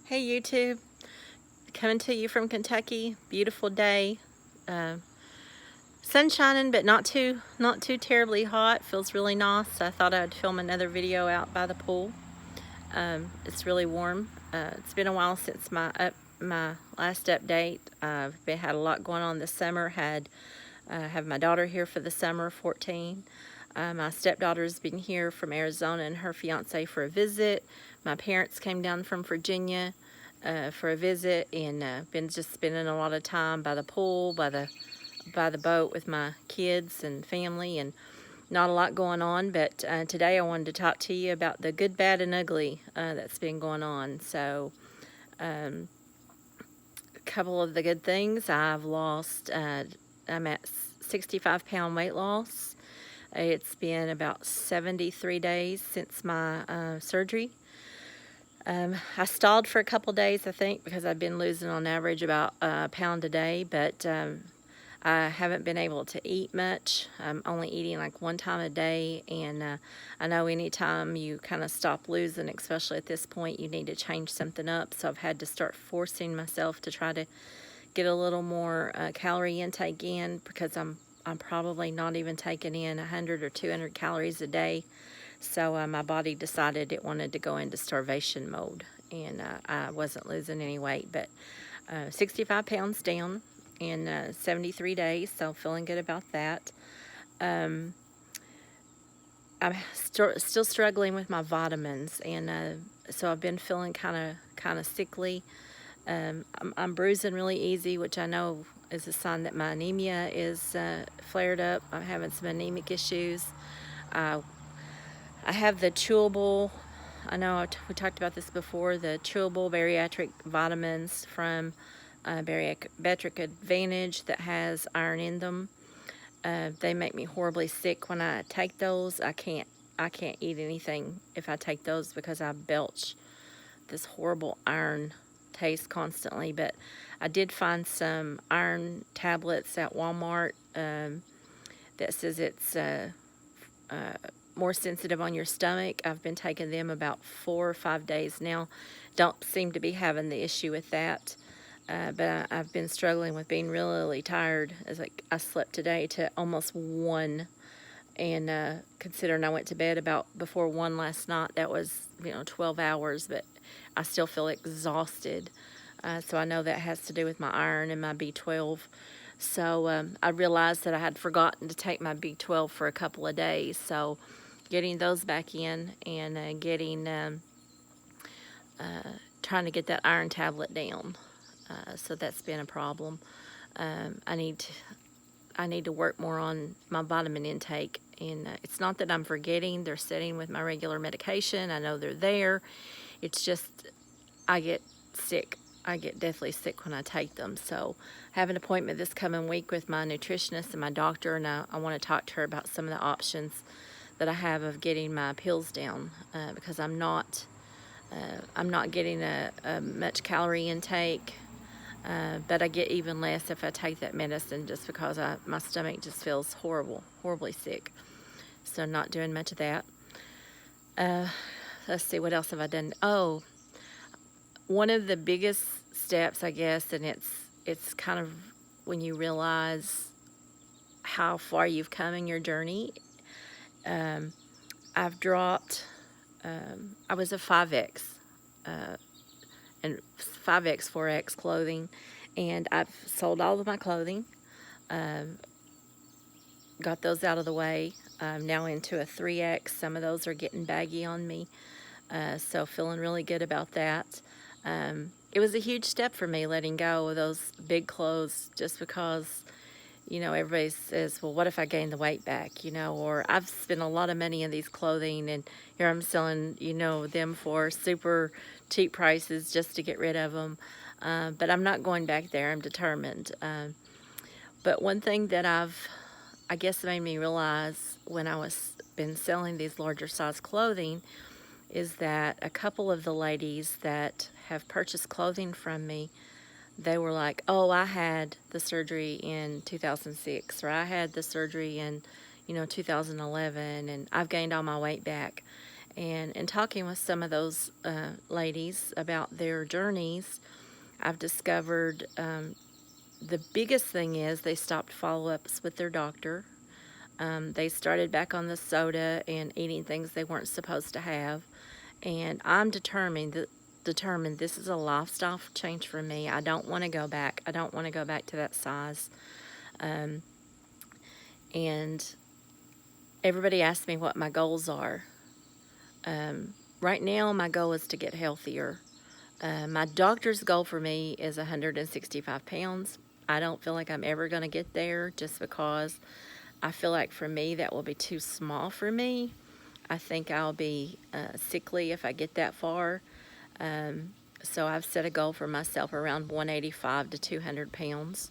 Hey YouTube, coming to you from Kentucky. Beautiful day. Sun shining, but not too terribly hot. Feels really nice. I thought I'd film another video out by the pool. It's really warm. It's been a while since my last update. I've had a lot going on this summer. Have my daughter here for the summer, 14. My stepdaughter's been here from Arizona and her fiance for a visit. My parents came down from Virginia for a visit, and been just spending a lot of time by the pool, by the boat with my kids and family, and not a lot going on. But today I wanted to talk to you about the good, bad, and ugly that's been going on. So a couple of the good things: I've lost. I'm at 65-pound weight loss. It's been about 73 days since my surgery. I stalled for a couple days, I think, because I've been losing on average about a pound a day, but I haven't been able to eat much. I'm only eating like one time a day, and I know anytime you kind of stop losing, especially at this point, you need to change something up. So I've had to start forcing myself to try to get a little more calorie intake in, because I'm probably not even taking in 100 or 200 calories a day. So my body decided it wanted to go into starvation mode, and I wasn't losing any weight, but 65 pounds down in 73 days, so feeling good about that. I'm still struggling with my vitamins, and so I've been feeling kind of sickly. I'm bruising really easy, which I know is a sign that my anemia is flared up. I'm having some anemic issues. I have the chewable, I know we talked about this before, the chewable bariatric vitamins from Bariatric Advantage that has iron in them. They make me horribly sick when I take those. I can't eat anything if I take those, because I belch this horrible iron taste constantly. But I did find some iron tablets at Walmart that says it's more sensitive on your stomach. I've been taking them about 4 or 5 days now. Don't seem to be having the issue with that. But I've been struggling with being really, really tired. As like I slept today to almost 1, and considering I went to bed about before 1 last night, that was 12 hours. But I still feel exhausted. So I know that has to do with my iron and my B12. So I realized that I had forgotten to take my B12 for a couple of days. So getting those back in, and trying to get that iron tablet down. So that's been a problem. I need to work more on my vitamin intake, and it's not that I'm forgetting. They're sitting with my regular medication. I know they're there. It's just I get sick. I get deathly sick when I take them. So I have an appointment this coming week with my nutritionist and my doctor, and I want to talk to her about some of the options that I have of getting my pills down, because I'm not getting a much calorie intake, but I get even less if I take that medicine, just because my stomach just feels horribly sick. So I'm not doing much of that. Let's see, what else have I done? Oh, one of the biggest steps, I guess, and it's kind of when you realize how far you've come in your journey. I've dropped, I was a 5X, and 5X, 4X clothing, and I've sold all of my clothing, got those out of the way. I'm now into a 3X. Some of those are getting baggy on me, so feeling really good about that. It was a huge step for me letting go of those big clothes, just because everybody says, well, what if I gain the weight back, or I've spent a lot of money in these clothing, and here I'm selling, them for super cheap prices just to get rid of them. But I'm not going back there. I'm determined. But one thing that I guess made me realize when I was been selling these larger size clothing is that a couple of the ladies that have purchased clothing from me, they were like, oh, I had the surgery in 2006, or I had the surgery in 2011, and I've gained all my weight back. And in talking with some of those ladies about their journeys, I've discovered the biggest thing is they stopped follow-ups with their doctor. They started back on the soda and eating things they weren't supposed to have. And I'm determined this is a lifestyle change for me. I don't want to go back. I don't want to go back to that size. And everybody asks me what my goals are. Right now, my goal is to get healthier. My doctor's goal for me is 165 pounds. I don't feel like I'm ever going to get there just because I feel like for me that will be too small for me. I think I'll be sickly if I get that far. So I've set a goal for myself around 185 to 200 pounds.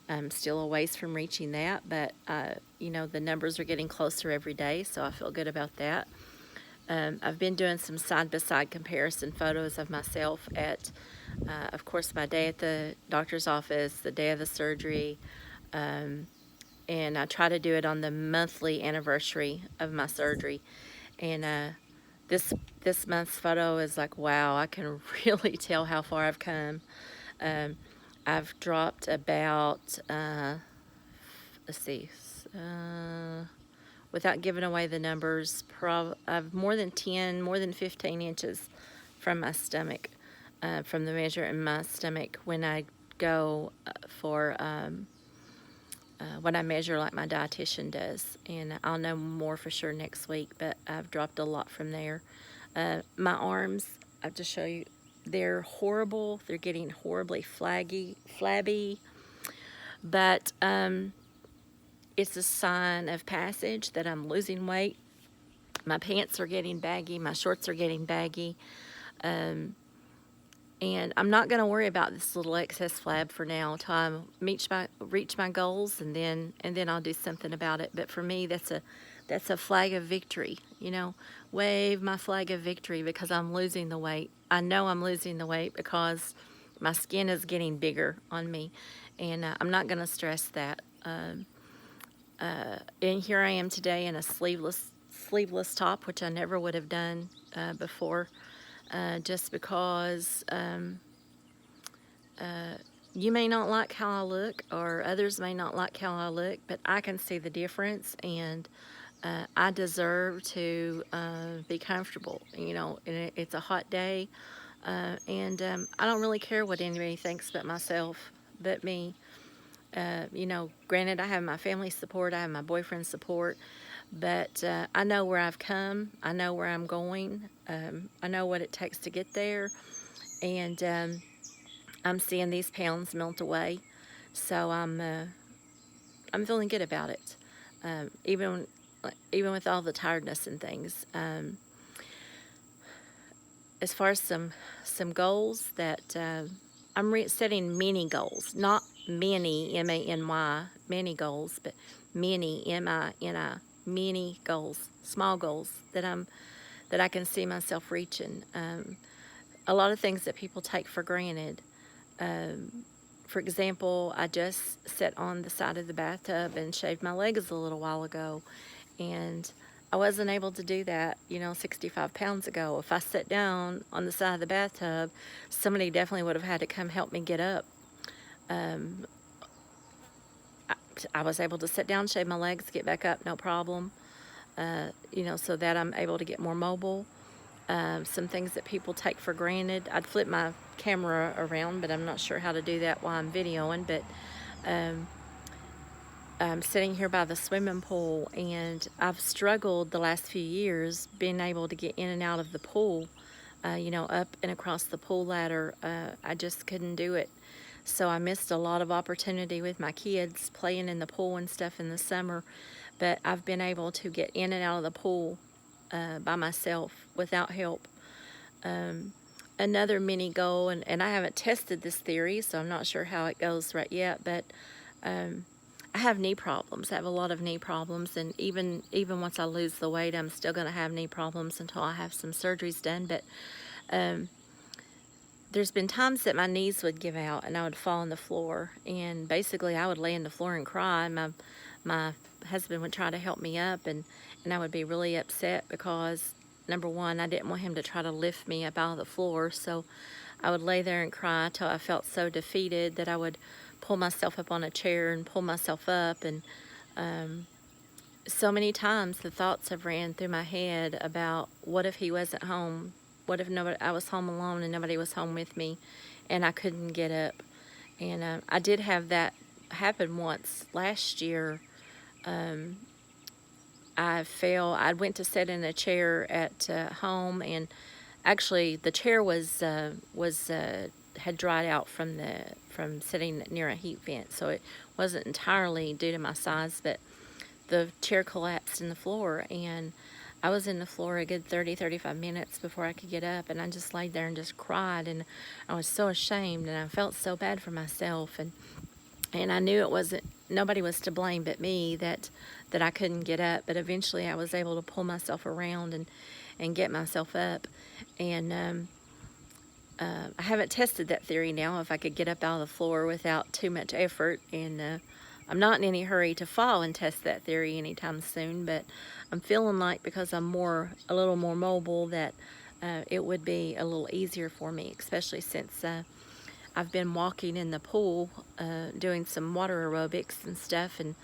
I'm still a ways from reaching that, but you know, the numbers are getting closer every day, so I feel good about that. I've been doing some side-by-side comparison photos of myself at, of course, my day at the doctor's office, the day of the surgery, and I try to do it on the monthly anniversary of my surgery. And this month's photo is like, wow, I can really tell how far I've come. I've dropped about, let's see, without giving away the numbers, I've more than 15 inches from my stomach, from the measure in my stomach when I go for, when I measure like my dietitian does. And I'll know more for sure next week, but I've dropped a lot from there. My arms, I'll just show you, they're horrible. They're getting horribly flabby, but it's a sign of passage that I'm losing weight. My pants are getting baggy. My shorts are getting baggy. And I'm not going to worry about this little excess flab for now until I reach my goals, and then I'll do something about it. But for me, that's a flag of victory. You know, wave my flag of victory because I'm losing the weight. I know I'm losing the weight because my skin is getting bigger on me, and I'm not going to stress that. And here I am today in a sleeveless top, which I never would have done before, just because you may not like how I look, or others may not like how I look, but I can see the difference, and I deserve to be comfortable. You know, and it's a hot day, and I don't really care what anybody thinks but me. You know, granted, I have my family support, I have my boyfriend's support, but I know where I've come, I know where I'm going, I know what it takes to get there, and I'm seeing these pounds melt away, so I'm feeling good about it, even with all the tiredness and things. As far as some goals that I'm setting mini goals, not many, M-A-N-Y, many goals, but many, M-I-N-I, many goals, small goals that I can see myself reaching. A lot of things that people take for granted. For example, I just sat on the side of the bathtub and shaved my legs a little while ago, and I wasn't able to do that, you know, 65 pounds ago. If I sat down on the side of the bathtub, somebody definitely would have had to come help me get up. I was able to sit down, shave my legs, get back up, no problem, you know, so that I'm able to get more mobile. Some things that people take for granted. I'd flip my camera around, but I'm not sure how to do that while I'm videoing, but I'm sitting here by the swimming pool, and I've struggled the last few years being able to get in and out of the pool, you know, up and across the pool ladder. I just couldn't do it. So I missed a lot of opportunity with my kids playing in the pool and stuff in the summer, but I've been able to get in and out of the pool by myself without help. Another mini goal, and I haven't tested this theory, so I'm not sure how it goes right yet, but I have knee problems. I have a lot of knee problems, and even once I lose the weight, I'm still going to have knee problems until I have some surgeries done. But there's been times that my knees would give out and I would fall on the floor, and basically I would lay on the floor and cry. My husband would try to help me up, and I would be really upset because number one, I didn't want him to try to lift me up out of the floor, so I would lay there and cry till I felt so defeated that I would pull myself up on a chair and pull myself up. And so many times the thoughts have ran through my head about, what if he wasn't home? What if I was home alone and nobody was home with me and I couldn't get up? And I did have that happen once last year. I fell. I went to sit in a chair at home, and actually the chair had dried out from sitting near a heat vent, so it wasn't entirely due to my size, but the chair collapsed in the floor, and I was in the floor a good 30-35 minutes before I could get up, and I just laid there and just cried, and I was so ashamed, and I felt so bad for myself, and I knew nobody was to blame but me that I couldn't get up. But eventually I was able to pull myself around and get myself up. And I haven't tested that theory now, if I could get up out of the floor without too much effort. And I'm not in any hurry to fall and test that theory anytime soon, but I'm feeling like, because I'm a little more mobile, that it would be a little easier for me, especially since I've been walking in the pool, doing some water aerobics and stuff, and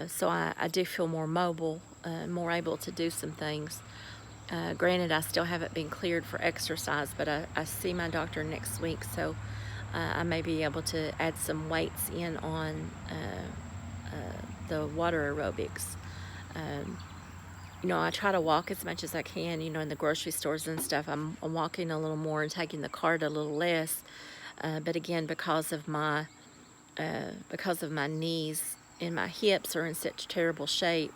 so I do feel more mobile, more able to do some things. Granted, I still haven't been cleared for exercise, but I see my doctor next week, so I may be able to add some weights in on the water aerobics. I try to walk as much as I can, in the grocery stores and stuff. I'm walking a little more and taking the cart a little less. But again, because of my knees and my hips are in such terrible shape,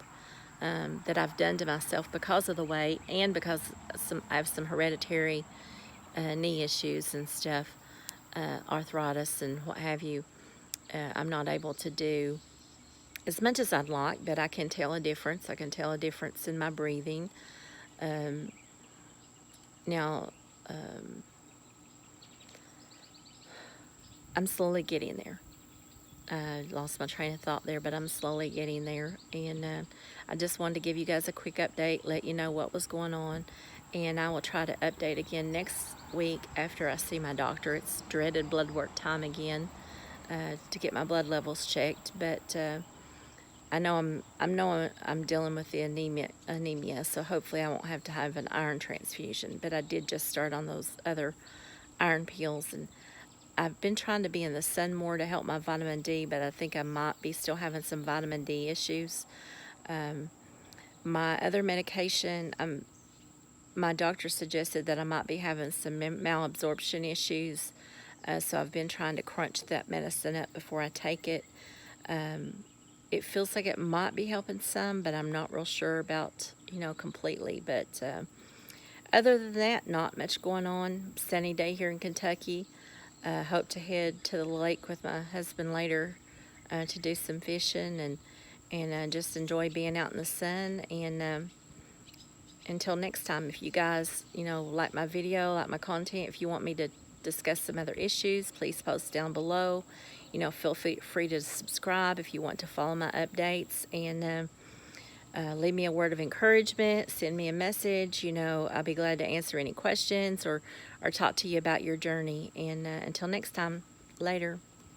that I've done to myself because of the weight, and because I have some hereditary knee issues and stuff, arthritis and what have you. I'm not able to do as much as I'd like, but I can tell a difference. I can tell a difference in my breathing. Now, I'm slowly getting there. I lost my train of thought there, but I'm slowly getting there. And I just wanted to give you guys a quick update, let you know what was going on. And I will try to update again next week after I see my doctor. It's dreaded blood work time again, to get my blood levels checked. But I know I'm dealing with the anemia, so hopefully I won't have to have an iron transfusion. But I did just start on those other iron pills, and I've been trying to be in the sun more to help my vitamin D, but I think I might be still having some vitamin D issues. My other medication, my doctor suggested that I might be having some malabsorption issues, so I've been trying to crunch that medicine up before I take it. It feels like it might be helping some, but I'm not real sure about, completely. But other than that, not much going on. Sunny day here in Kentucky. Hope to head to the lake with my husband later to do some fishing and just enjoy being out in the sun. And until next time, if you guys, like my video, like my content, if you want me to discuss some other issues, please post down below. Feel free to subscribe if you want to follow my updates, and leave me a word of encouragement, send me a message. I'll be glad to answer any questions or talk to you about your journey. And until next time, later.